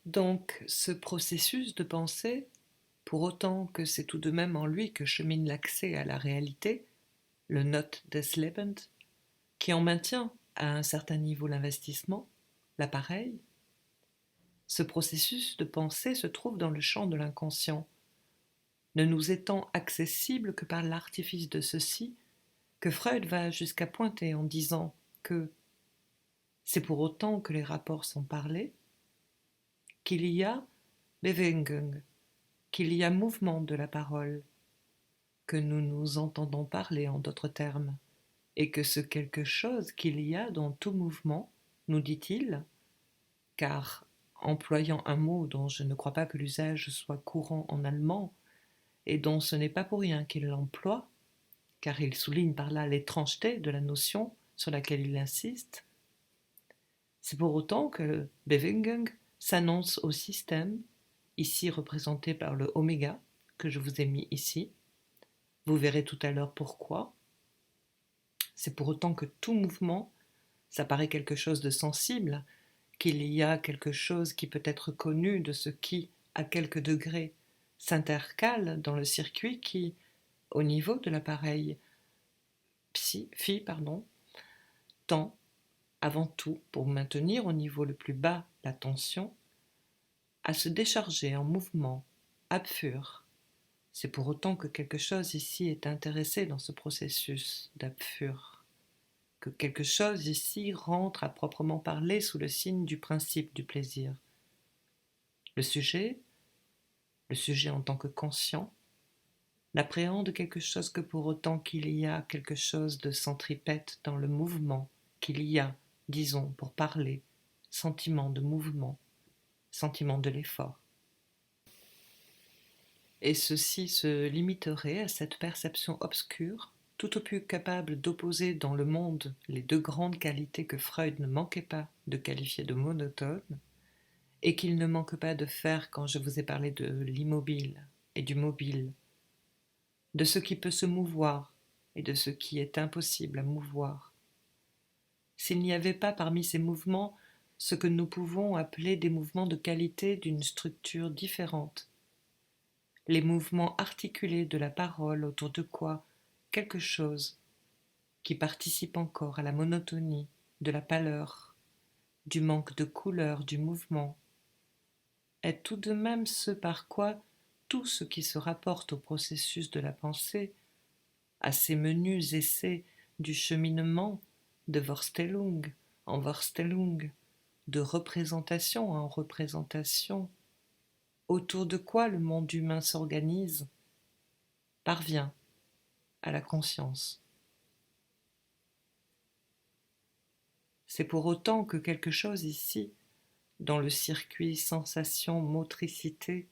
Donc, ce processus de pensée, pour autant que c'est tout de même en lui que chemine l'accès à la réalité, le Not des Lebens, qui en maintient à un certain niveau l'investissement, l'appareil, ce processus de pensée se trouve dans le champ de l'inconscient, ne nous étant accessible que par l'artifice de ceci, que Freud va jusqu'à pointer en disant que c'est pour autant que les rapports sont parlés, qu'il y a Bewegung, qu'il y a mouvement de la parole, que nous nous entendons parler en d'autres termes, et que ce quelque chose qu'il y a dans tout mouvement, nous dit-il, car employant un mot dont je ne crois pas que l'usage soit courant en allemand, et dont ce n'est pas pour rien qu'il l'emploie, car il souligne par là l'étrangeté de la notion sur laquelle il insiste, c'est pour autant que Bewegung s'annonce au système, ici représenté par le oméga, que je vous ai mis ici. Vous verrez tout à l'heure pourquoi. C'est pour autant que tout mouvement, ça paraît quelque chose de sensible, qu'il y a quelque chose qui peut être connu de ce qui, à quelque degré, s'intercale dans le circuit qui, au niveau de l'appareil phi, tend, avant tout, pour maintenir au niveau le plus bas la tension, à se décharger en mouvement, abfur. C'est pour autant que quelque chose ici est intéressé dans ce processus d'abfur, que quelque chose ici rentre à proprement parler sous le signe du principe du plaisir. Le sujet en tant que conscient, n'appréhende quelque chose que pour autant qu'il y a quelque chose de centripète dans le mouvement, qu'il y a, disons, pour parler, sentiment de mouvement, sentiment de l'effort. Et ceci se limiterait à cette perception obscure, tout au plus capable d'opposer dans le monde les deux grandes qualités que Freud ne manquait pas de qualifier de monotones, et qu'il ne manque pas de faire quand je vous ai parlé de l'immobile et du mobile, de ce qui peut se mouvoir et de ce qui est impossible à mouvoir. S'il n'y avait pas parmi ces mouvements ce que nous pouvons appeler des mouvements de qualité d'une structure différente, les mouvements articulés de la parole autour de quoi quelque chose qui participe encore à la monotonie, de la pâleur, du manque de couleur du mouvement, est tout de même ce par quoi tout ce qui se rapporte au processus de la pensée, à ces menus essais du cheminement de Vorstellung en Vorstellung, de représentation en représentation, autour de quoi le monde humain s'organise, parvient à la conscience. C'est pour autant que quelque chose ici, dans le circuit sensation-motricité,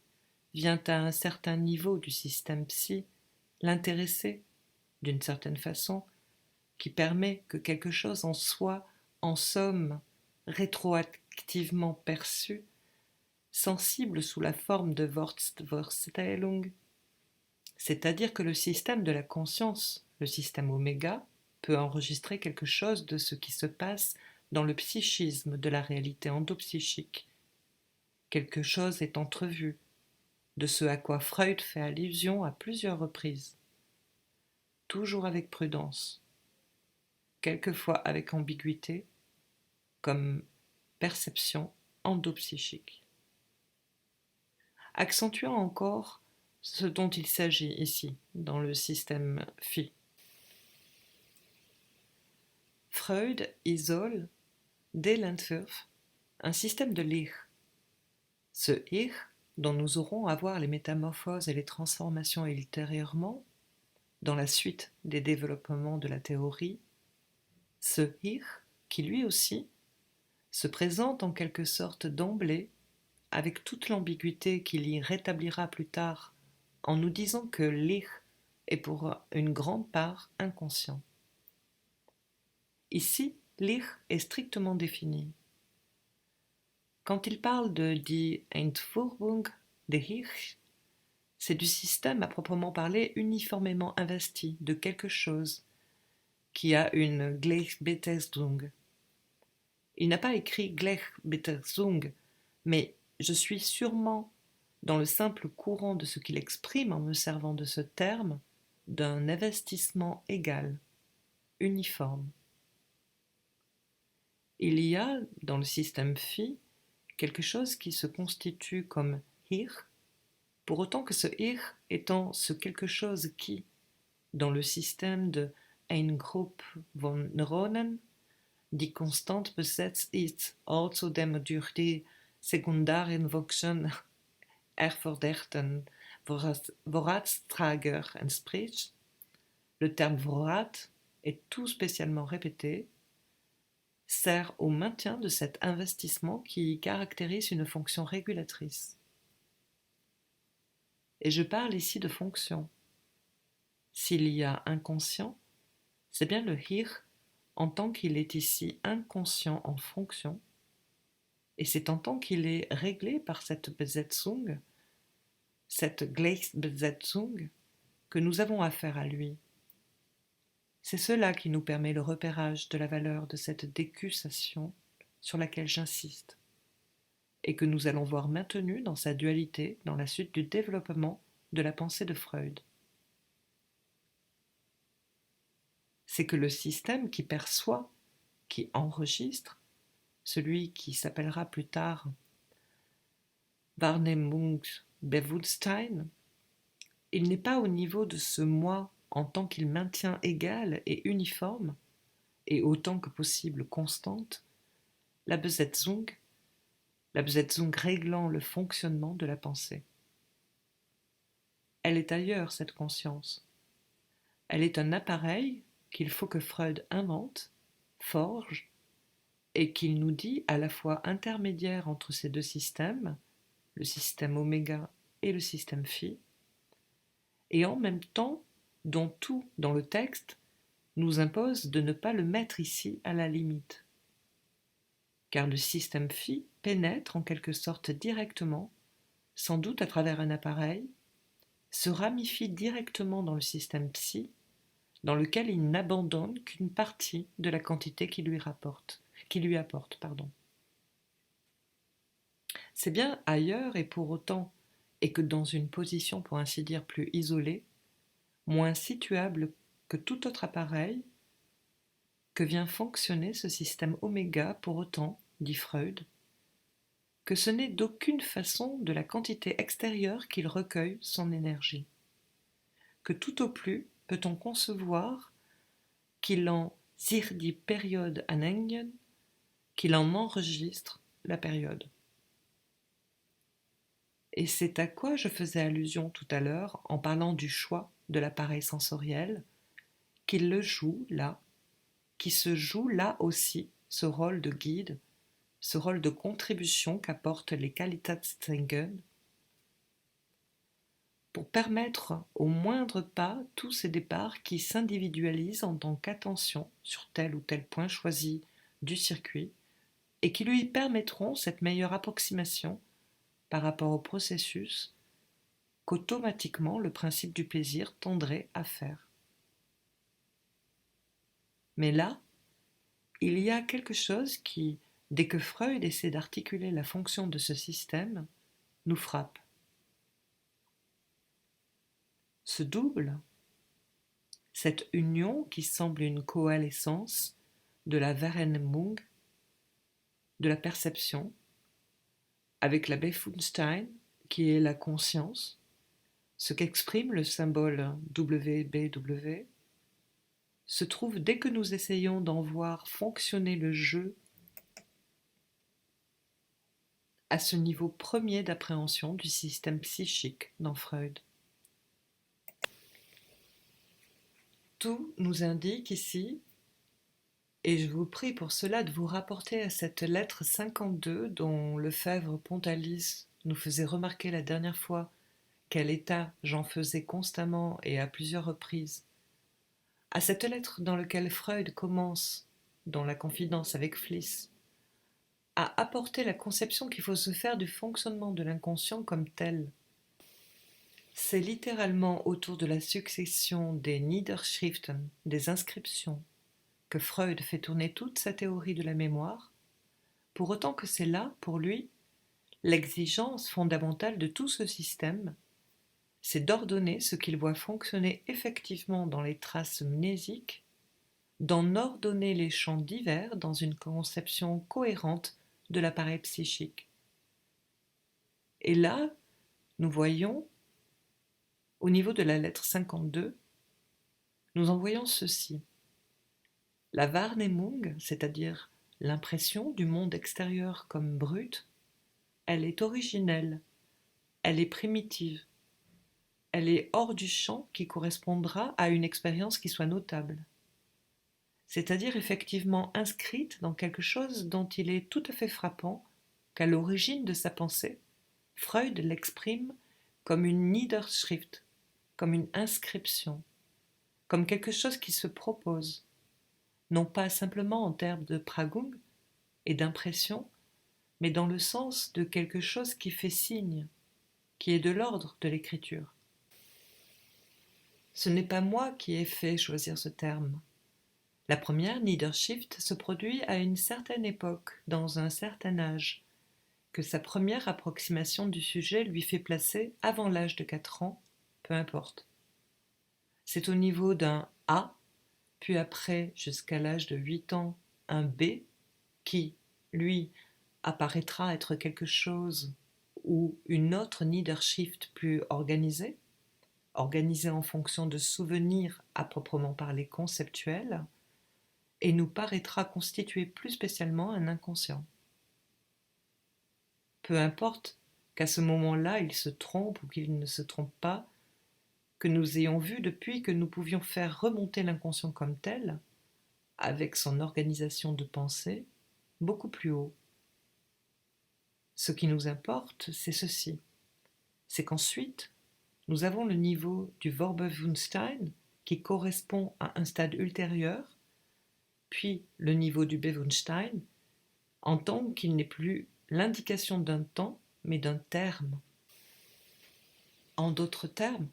vient à un certain niveau du système psy, l'intéresser, d'une certaine façon, qui permet que quelque chose en soit, en somme, rétroactivement perçu, sensible sous la forme de Vorstellung, c'est-à-dire que le système de la conscience, le système oméga, peut enregistrer quelque chose de ce qui se passe dans le psychisme de la réalité endopsychique. Quelque chose est entrevu, de ce à quoi Freud fait allusion à plusieurs reprises, toujours avec prudence, quelquefois avec ambiguïté, comme perception endopsychique. Accentuant encore ce dont il s'agit ici, dans le système phi. Freud isole, dès l'Entwurf, un système de Ich. Ce Ich, dont nous aurons à voir les métamorphoses et les transformations ultérieurement, dans la suite des développements de la théorie, ce Ich, qui lui aussi se présente en quelque sorte d'emblée, avec toute l'ambiguïté qu'il y rétablira plus tard, en nous disant que l'Ich est pour une grande part inconscient. Ici, l'Ich est strictement défini. Quand il parle de die Entwurfung des Ich, c'est du système à proprement parler uniformément investi de quelque chose qui a une Gleichbetetzung. Il n'a pas écrit Gleichbetetzung, mais je suis sûrement dans le simple courant de ce qu'il exprime en me servant de ce terme, d'un investissement égal, uniforme. Il y a, dans le système phi, quelque chose qui se constitue comme hier, pour autant que ce hier étant ce quelque chose qui, dans le système de ein Group von Neuronen, die konstant besetzt ist, also dem durch die Sekundarinfunktion erforderten Vorratstrager entspricht, le terme Vorrat est tout spécialement répété, sert au maintien de cet investissement qui caractérise une fonction régulatrice. Et je parle ici de fonction. S'il y a inconscient, c'est bien le hier en tant qu'il est ici inconscient en fonction, et c'est en tant qu'il est réglé par cette Besetzung, cette Gleichbesetzung, que nous avons affaire à lui. C'est cela qui nous permet le repérage de la valeur de cette décussation sur laquelle j'insiste, et que nous allons voir maintenue dans sa dualité dans la suite du développement de la pensée de Freud. C'est que le système qui perçoit, qui enregistre, celui qui s'appellera plus tard Wahrnehmungsbewusstsein, il n'est pas au niveau de ce moi en tant qu'il maintient égal et uniforme, et autant que possible constante, la Besetzung réglant le fonctionnement de la pensée. Elle est ailleurs, cette conscience. Elle est un appareil qu'il faut que Freud invente, forge, et qu'il nous dit à la fois intermédiaire entre ces deux systèmes, le système oméga et le système phi, et en même temps dont tout dans le texte nous impose de ne pas le mettre ici à la limite. Car le système phi pénètre en quelque sorte directement, sans doute à travers un appareil, se ramifie directement dans le système psi, dans lequel il n'abandonne qu'une partie de la quantité qui lui apporte. C'est bien ailleurs et pour autant, et que dans une position pour ainsi dire plus isolée, moins situable que tout autre appareil, que vient fonctionner ce système oméga pour autant, dit Freud, que ce n'est d'aucune façon de la quantité extérieure qu'il recueille son énergie, que tout au plus peut-on concevoir qu'il en zir die période anhängen, qu'il en enregistre la période. Et c'est à quoi je faisais allusion tout à l'heure en parlant du choix de l'appareil sensoriel, qu'il le joue là, qui se joue là aussi ce rôle de guide, ce rôle de contribution qu'apportent les Qualitätszeugen, pour permettre au moindre pas tous ces départs qui s'individualisent en tant qu'attention sur tel ou tel point choisi du circuit et qui lui permettront cette meilleure approximation par rapport au processus qu'automatiquement le principe du plaisir tendrait à faire. Mais là, il y a quelque chose qui, dès que Freud essaie d'articuler la fonction de ce système, nous frappe. Ce double, cette union qui semble une coalescence de la Wahrnehmung, de la perception, avec la Bewusstsein, qui est la conscience, ce qu'exprime le symbole WBW, se trouve dès que nous essayons d'en voir fonctionner le jeu à ce niveau premier d'appréhension du système psychique dans Freud. Tout nous indique ici, et je vous prie pour cela de vous rapporter à cette lettre 52 dont Lefebvre-Pontalis nous faisait remarquer la dernière fois quel état j'en faisais constamment et à plusieurs reprises, à cette lettre dans laquelle Freud commence, dans la confidence avec Fliss, à apporter la conception qu'il faut se faire du fonctionnement de l'inconscient comme tel. C'est littéralement autour de la succession des Niederschriften, des inscriptions, que Freud fait tourner toute sa théorie de la mémoire, pour autant que c'est là, pour lui, L'exigence fondamentale de tout ce système, c'est d'ordonner ce qu'il voit fonctionner effectivement dans les traces mnésiques, d'en ordonner les champs divers dans une conception cohérente de l'appareil psychique. Et là, nous voyons, au niveau de la lettre 52, nous en voyons ceci. La Wahrnehmung, c'est-à-dire l'impression du monde extérieur comme brute, elle est originelle, elle est primitive, elle est hors du champ qui correspondra à une expérience qui soit notable, c'est-à-dire effectivement inscrite dans quelque chose dont il est tout à fait frappant qu'à l'origine de sa pensée, Freud l'exprime comme une Niederschrift, comme une inscription, comme quelque chose qui se propose, non pas simplement en termes de Pragung et d'impression, mais dans le sens de quelque chose qui fait signe, qui est de l'ordre de l'écriture. Ce n'est pas moi qui ai fait choisir ce terme. La première Niederschrift se produit à une certaine époque, dans un certain âge, que sa première approximation du sujet lui fait placer avant l'âge de 4 ans, peu importe. C'est au niveau d'un A, puis après, jusqu'à l'âge de 8 ans, un B, qui, lui, apparaîtra être quelque chose ou une autre Niederschrift plus organisée, organisée en fonction de souvenirs à proprement parler conceptuels, et nous paraîtra constituer plus spécialement un inconscient. Peu importe qu'à ce moment-là il se trompe ou qu'il ne se trompe pas, que nous ayons vu depuis que nous pouvions faire remonter l'inconscient comme tel, avec son organisation de pensée, beaucoup plus haut. Ce qui nous importe, c'est ceci, c'est qu'ensuite, nous avons le niveau du Vorbewusstsein qui correspond à un stade ultérieur, puis le niveau du Bewusstsein, en tant qu'il n'est plus l'indication d'un temps, mais d'un terme. En d'autres termes,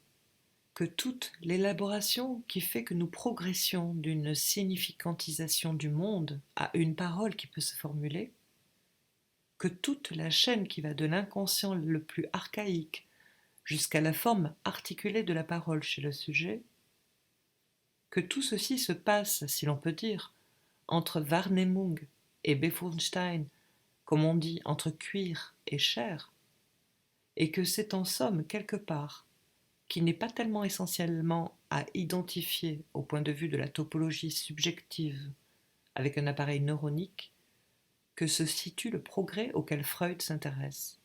que toute l'élaboration qui fait que nous progressions d'une significantisation du monde à une parole qui peut se formuler, que toute la chaîne qui va de l'inconscient le plus archaïque jusqu'à la forme articulée de la parole chez le sujet, que tout ceci se passe, si l'on peut dire, entre Wahrnehmung et Bewusstsein, comme on dit entre cuir et chair, et que c'est en somme quelque part, qui n'est pas tellement essentiellement à identifier au point de vue de la topologie subjective avec un appareil neuronique, que se situe le progrès auquel Freud s'intéresse.